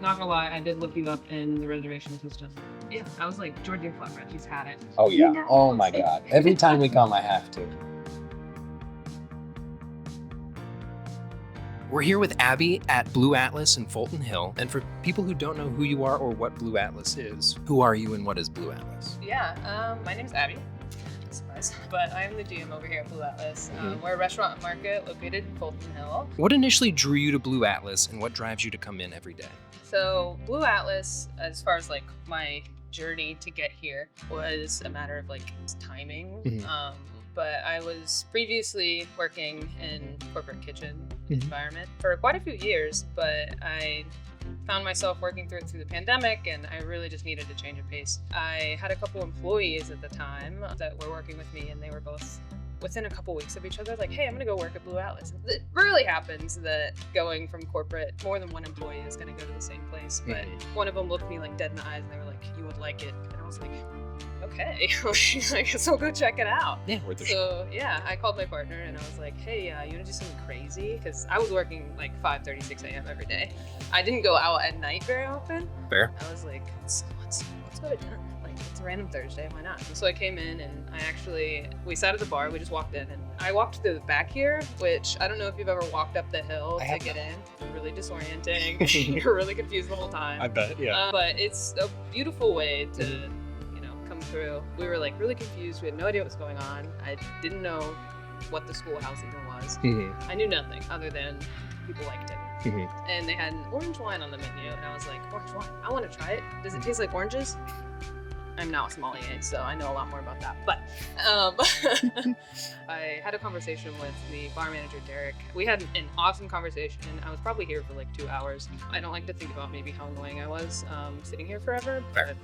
not gonna lie, I did look you up in the reservation system. Yeah, I was like, Georgia flatbread, she's had it. Oh yeah. Oh my God. Every time we come, I have to. We're here with Abby at Blue Atlas in Fulton Hill. And for people who don't know who you are or what Blue Atlas is, who are you and what is Blue Atlas? Yeah, my name's Abby. Surprise. But I'm the GM over here at Blue Atlas. We're a restaurant and market located in Fulton Hill. What initially drew you to Blue Atlas and what drives you to come in every day? So Blue Atlas, as far as like my journey to get here, was a matter of like timing. But I was previously working in corporate kitchen environment for quite a few years, but I found myself working through the pandemic, and I really just needed a change of pace. I had a couple employees at the time that were working with me, and they were both within a couple weeks of each other, like, hey, I'm gonna go work at Blue Atlas. It rarely happens that going from corporate, more than one employee is gonna go to the same place, but one of them looked me like dead in the eyes, and they were like, you would like it. And I was like, okay, I guess I'll go check it out. Yeah, worth it. So yeah, I called my partner and I was like, hey, you wanna do something crazy? Because I was working like 5:30, 6 a.m. every day. I didn't go out at night very often. Fair. I was like, let's go to dinner. Like, it's a random Thursday, why not? So I came in and we sat at the bar, we just walked in, and I walked through the back here, which I don't know if you've ever walked up the hill to get in. It's really disorienting. You're really confused the whole time. I bet, yeah. But it's a beautiful way to come through. We were like really confused. We had no idea what was going on. I didn't know what the schoolhouse even was. I knew nothing other than people liked it. And they had an orange wine on the menu, and I was like, orange wine, I want to try it. Does it taste like oranges? I'm now a sommelier, so I know a lot more about that. But I had a conversation with the bar manager, Derek. We had an awesome conversation. I was probably here for like 2 hours. I don't like to think about maybe how annoying I was sitting here forever, but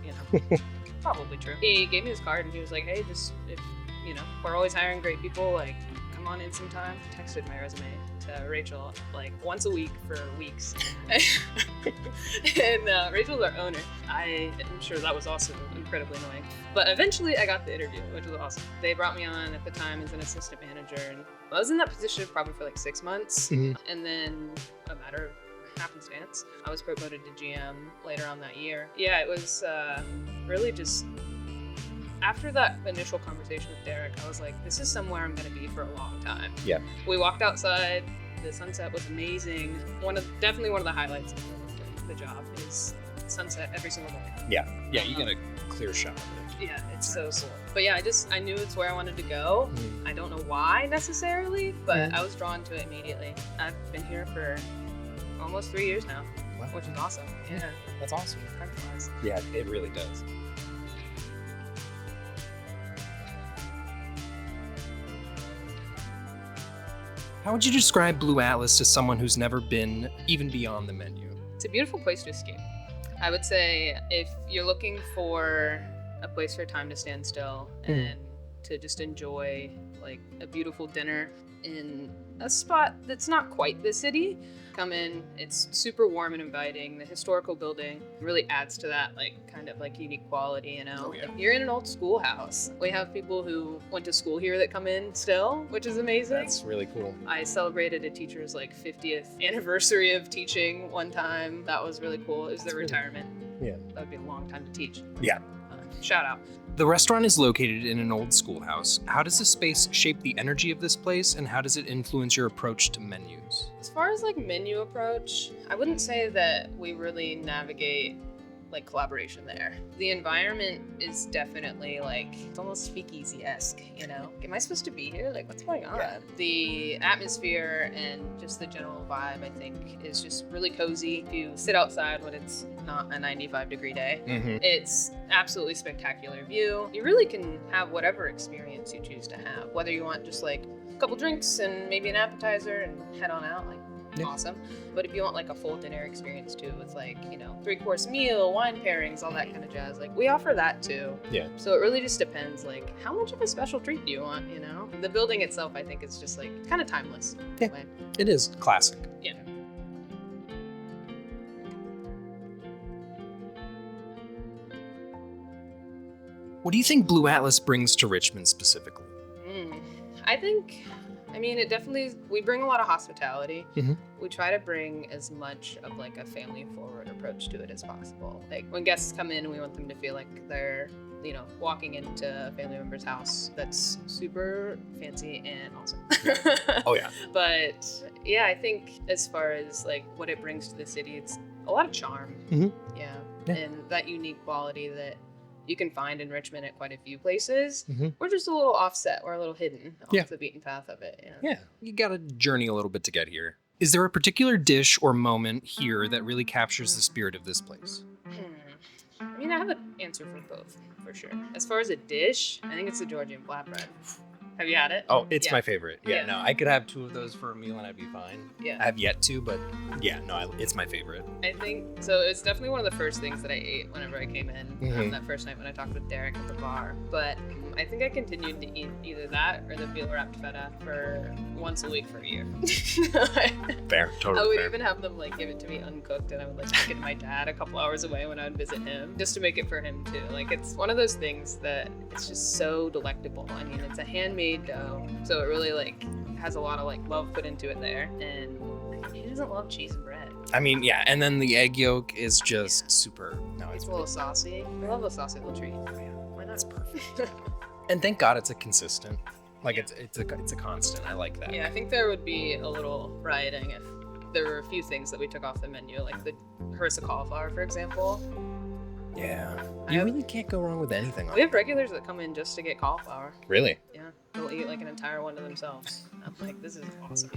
probably true. He gave me his card and he was like, hey, just if we're always hiring great people, like come on in sometime. I texted my resume to Rachel like once a week for weeks. And Rachel's our owner. I am sure that was also incredibly annoying. But eventually I got the interview, which was awesome. They brought me on at the time as an assistant manager, and I was in that position probably for like 6 months. And then a matter of happenstance, I was promoted to GM later on that year. Yeah, it was really just after that initial conversation with Derek, I was like, this is somewhere I'm going to be for a long time. Yeah. We walked outside. The sunset was amazing. Definitely one of the highlights of the job is sunset every single morning. Yeah. Yeah, you get a clear shot of it. Yeah, it's so cool. But yeah, I knew it's where I wanted to go. I don't know why necessarily, but I was drawn to it immediately. I've been here for almost 3 years now, which is awesome. Yeah. That's awesome. Time flies. Yeah, it really does. How would you describe Blue Atlas to someone who's never been even beyond the menu? It's a beautiful place to escape. I would say if you're looking for a place for time to stand still and to just enjoy like a beautiful dinner in a spot that's not quite the city, come in. It's super warm and inviting. The historical building really adds to that like kind of like unique quality, Oh, yeah. You're in an old schoolhouse. We have people who went to school here that come in still, which is amazing. That's really cool. I celebrated a teacher's like 50th anniversary of teaching one time. That was really cool. It was their retirement. Yeah. That would be a long time to teach. Yeah. Shout out. The restaurant is located in an old schoolhouse. How does the space shape the energy of this place, and how does it influence your approach to menus? As far as like menu approach, I wouldn't say that we really navigate like collaboration there. The environment is definitely like, it's almost speakeasy-esque, Am I supposed to be here? Like, what's going on? Yeah. The atmosphere and just the general vibe, I think, is just really cozy. If you sit outside when it's not a 95-degree day, it's absolutely spectacular view. You really can have whatever experience you choose to have, whether you want just like a couple drinks and maybe an appetizer and head on out, like, awesome. But if you want like a full dinner experience too, with like, 3-course meal, wine pairings, all that kind of jazz, like we offer that too. Yeah. So it really just depends, like how much of a special treat do you want, The building itself, I think, is just like kind of timeless. Yeah. It is classic. Yeah. What do you think Blue Atlas brings to Richmond specifically? I think I mean, it definitely, we bring a lot of hospitality. Mm-hmm. We try to bring as much of like a family forward approach to it as possible. Like when guests come in, we want them to feel like they're, you know, walking into a family member's house that's super fancy and awesome. Oh yeah. But yeah, I think as far as like what it brings to the city, it's a lot of charm. Mm-hmm. Yeah. Yeah. And that unique quality that you can find in Richmond at quite a few places. Mm-hmm. We're just a little offset. We're a little hidden off the beaten path of it. Yeah. You got to journey a little bit to get here. Is there a particular dish or moment here that really captures the spirit of this place? I mean, I have an answer for both, for sure. As far as a dish, I think it's the Georgian flatbread. Have you had it? Oh, it's Yeah. my favorite. Yeah, Yeah. no, I could have 2 of those for a meal and I'd be fine. Yeah. I have yet to, but yeah, no, it's my favorite. I think so. It's definitely one of the first things that I ate whenever I came in Mhm. that first night when I talked with Derek at the bar. But I think I continued to eat either that or the veal wrapped feta for once a week for a year. Fair, totally I would fair. even have them like give it to me uncooked, and I would like take it to my dad a couple hours away when I would visit him, just to make it for him too. Like it's one of those things that it's just so delectable. I mean, it's a handmade dough, so it really like has a lot of like love put into it there. And who doesn't love cheese and bread? I mean, yeah, and then the egg yolk is just super. No, It's it's a little saucy. I love a saucy little treat. Why not? That's perfect. And thank God it's a consistent. Like it's a constant. I like that. Yeah, I think there would be a little rioting if there were a few things that we took off the menu, like the harissa cauliflower, for example. Yeah. I You have- really can't go wrong with anything. We have regulars that come in just to get cauliflower. Really? Yeah, they'll eat like an entire one to themselves. I'm like, this is awesome.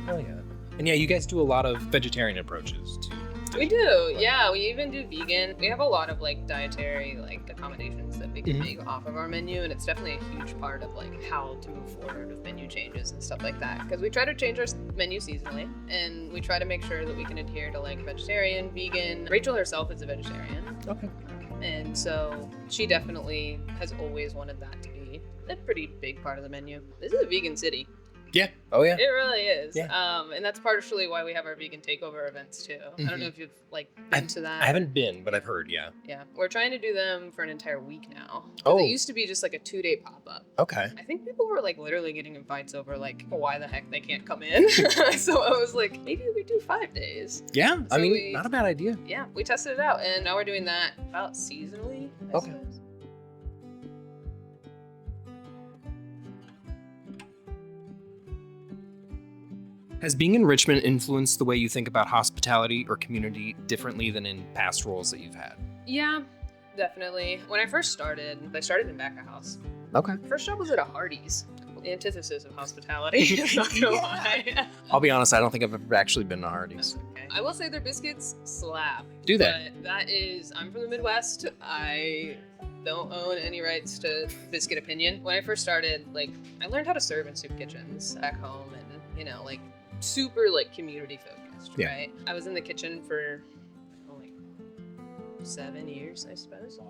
Oh yeah. And yeah, you guys do a lot of vegetarian approaches too. We do, yeah. We even do vegan. We have a lot of like dietary like accommodations that we can Mhm. make off of our menu, and it's definitely a huge part of like how to move forward with menu changes and stuff like that. Because we try to change our menu seasonally, and we try to make sure that we can adhere to like vegetarian, vegan. Rachel herself is a vegetarian, Okay. and so she definitely has always wanted that to be a pretty big part of the menu. This is a vegan city. Yeah. Oh yeah. It really is. Yeah. And that's partially why we have our vegan takeover events too. I don't know if you've like been to that. I haven't been, but I've heard. Yeah. Yeah, we're trying to do them for an entire week now. 'Cause Oh. It used to be just like a 2-day pop-up. Okay. I think people were like literally getting invites over like why the heck they can't come in. So I was like, maybe we do 5 days. Yeah. I So mean, not a bad idea. Yeah, we tested it out, and now we're doing that about seasonally. I Okay. suppose. Has being in Richmond influenced the way you think about hospitality or community differently than in past roles that you've had? Yeah, definitely. When I first started in back of house. Okay. First job was at a Hardee's. The antithesis of hospitality. I'm not gonna lie. I'll be honest, I don't think I've ever actually been to Hardee's. That's okay. I will say their biscuits slap. Do they? But that is, I'm from the Midwest. I don't own any rights to biscuit opinion. When I first started, like, I learned how to serve in soup kitchens back home, and you know, like, super like community focused, Yeah. right? I was in the kitchen for like 7 years, I suppose.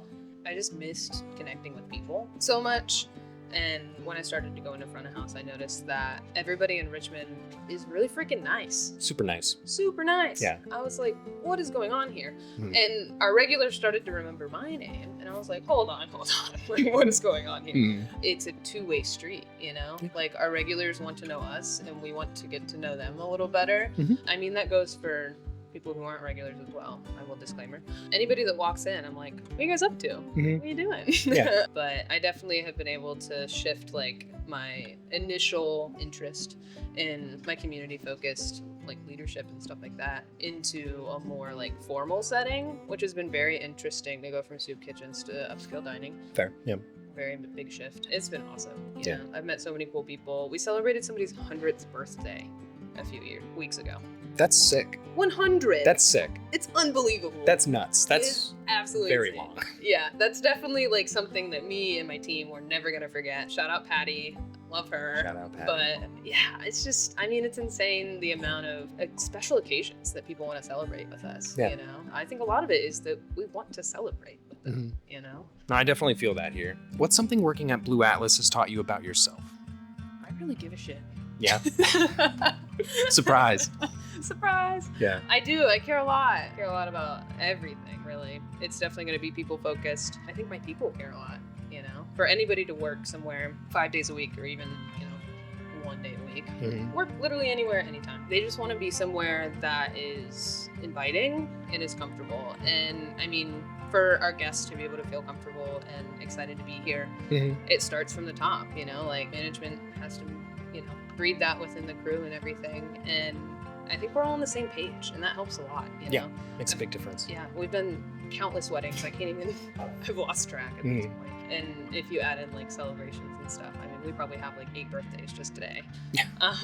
I just missed connecting with people so much. And when I started to go into front of house, I noticed that everybody in Richmond is really freaking nice. Super nice. Super nice. Yeah. I was like, what is going on here? Mhm. And our regulars started to remember my name. And I was like, hold on. Like, what is going on here? Mm. It's a two-way street, you know? Yeah. Like, our regulars want to know us, and we want to get to know them a little better. Mhm. I mean, that goes for people who aren't regulars as well. I will disclaimer. Anybody that walks in, I'm like, what are you guys up to? Mhm. What are you doing? Yeah. But I definitely have been able to shift like my initial interest in my community focused like leadership and stuff like that into a more like formal setting, which has been very interesting to go from soup kitchens to upscale dining. Fair. Yeah. Very big shift. It's been awesome. Yeah. I've met so many cool people. We celebrated somebody's 100th birthday a few weeks ago. That's sick. 100. That's sick. It's unbelievable. That's nuts. It That's is absolutely very insane. long. Yeah, that's definitely like something that me and my team were never gonna forget. Shout out Patty, love her. Shout out, Patty. But yeah, it's just, I mean, it's insane the amount of special occasions that people want to celebrate with us. Yeah. You know, I think a lot of it is that we want to celebrate with them. Mhm. You know, No, I definitely feel that here. What's something working at Blue Atlas has taught you about yourself? I really give a shit. Yeah. Surprise. Surprise. Yeah. I do. I care a lot. I care a lot about everything, really. It's definitely going to be people focused. I think my people care a lot, you know? For anybody to work somewhere 5 days a week or even, you know, 1 day a week. Mhm. Work literally anywhere, anytime. They just want to be somewhere that is inviting and is comfortable. And I mean, for our guests to be able to feel comfortable and excited to be here, it starts from the top, like management has to, breed that within the crew and everything. And I think we're all on the same page, and that helps a lot, Yeah, makes a big difference. Yeah, we've been countless weddings. I can't even, I've lost track at this point. And if you add in like celebrations and stuff, I mean, we probably have like 8 birthdays just today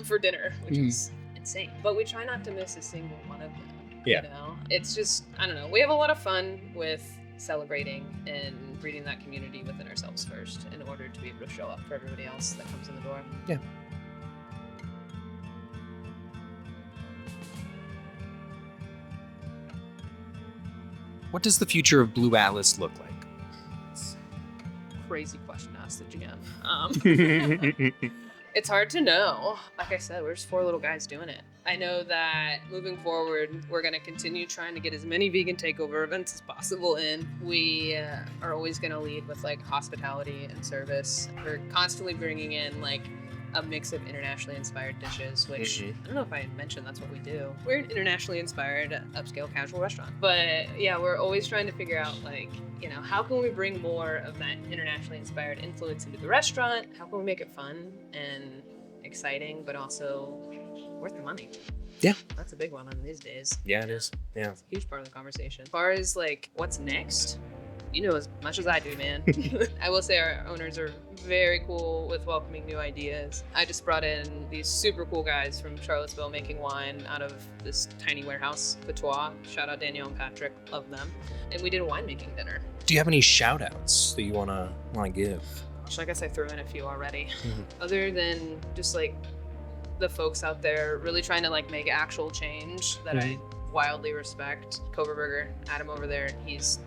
for dinner, which is insane. But we try not to miss a single one of them. Yeah. It's just, I don't know. We have a lot of fun with celebrating and breeding that community within ourselves first in order to be able to show up for everybody else that comes in the door. Yeah. What does the future of Blue Atlas look like? It's a crazy question to ask the GM. It's hard to know. Like I said, we're just 4 little guys doing it. I know that moving forward, we're going to continue trying to get as many vegan takeover events as possible in. We are always going to lead with like hospitality and service. We're constantly bringing in like a mix of internationally inspired dishes, which I don't know if I mentioned that's what we do. We're an internationally inspired upscale casual restaurant. But yeah, we're always trying to figure out like, how can we bring more of that internationally inspired influence into the restaurant? How can we make it fun and exciting, but also worth the money? Yeah. That's a big one these days. Yeah, it is. Yeah. It's a huge part of the conversation. As far as like what's next, you know as much as I do, man. I will say our owners are very cool with welcoming new ideas. I just brought in these super cool guys from Charlottesville making wine out of this tiny warehouse, Patois. Shout out Danielle and Patrick, love them. And we did a winemaking dinner. Do you have any shout outs that you wanna give? I guess I threw in a few already. Other than just like the folks out there really trying to like make actual change that I wildly respect. Cobra Burger, Adam over there, he's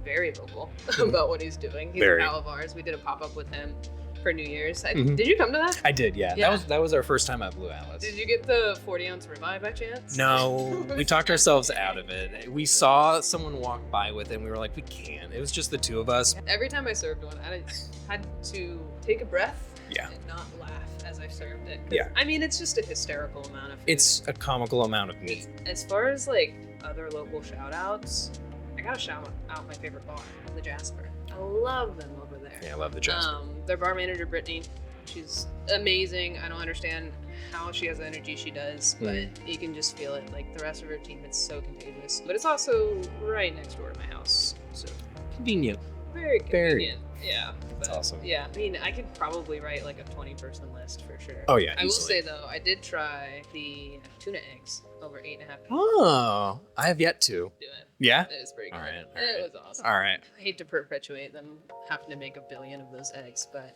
very vocal about what he's doing. He's a pal of ours. We did a pop-up with him for New Year's. Did you come to that? I did, yeah. That was our first time at Blue Atlas. Did you get the 40-ounce ribeye by chance? No, we talked ourselves out of it. We saw someone walk by with it and we were like, we can't. It was just the 2 of us. Every time I served one, I had to take a breath and not laugh as I served it. Yeah. I mean, it's just a hysterical amount of food. It's a comical amount of meat. As far as like other local shout outs, I gotta shout out my favorite bar, the Jasper. I love them over there. Yeah, I love the Jasper. Their bar manager, Brittany, she's amazing. I don't understand how she has the energy she does, but you can just feel it. Like the rest of her team, it's so contagious. But it's also right next door to my house, so convenient. Very convenient. Yeah. That's awesome. Yeah, I mean, I could probably write like a 20-person list for sure. Oh yeah, I will say though, I did try the tuna eggs over 8.5 pounds. Oh, I have yet to. Do it. Yeah? It was pretty good. All right. It was awesome. All right. I hate to perpetuate them having to make 1 billion of those eggs, but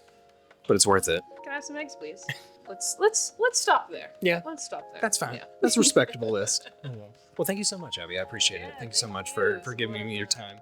it's worth it. can I have some eggs, please? Let's stop there. Yeah. Let's stop there. That's fine. Yeah. That's a respectable list. Well, thank you so much, Abby. I appreciate it. Thank you so much for giving me your time.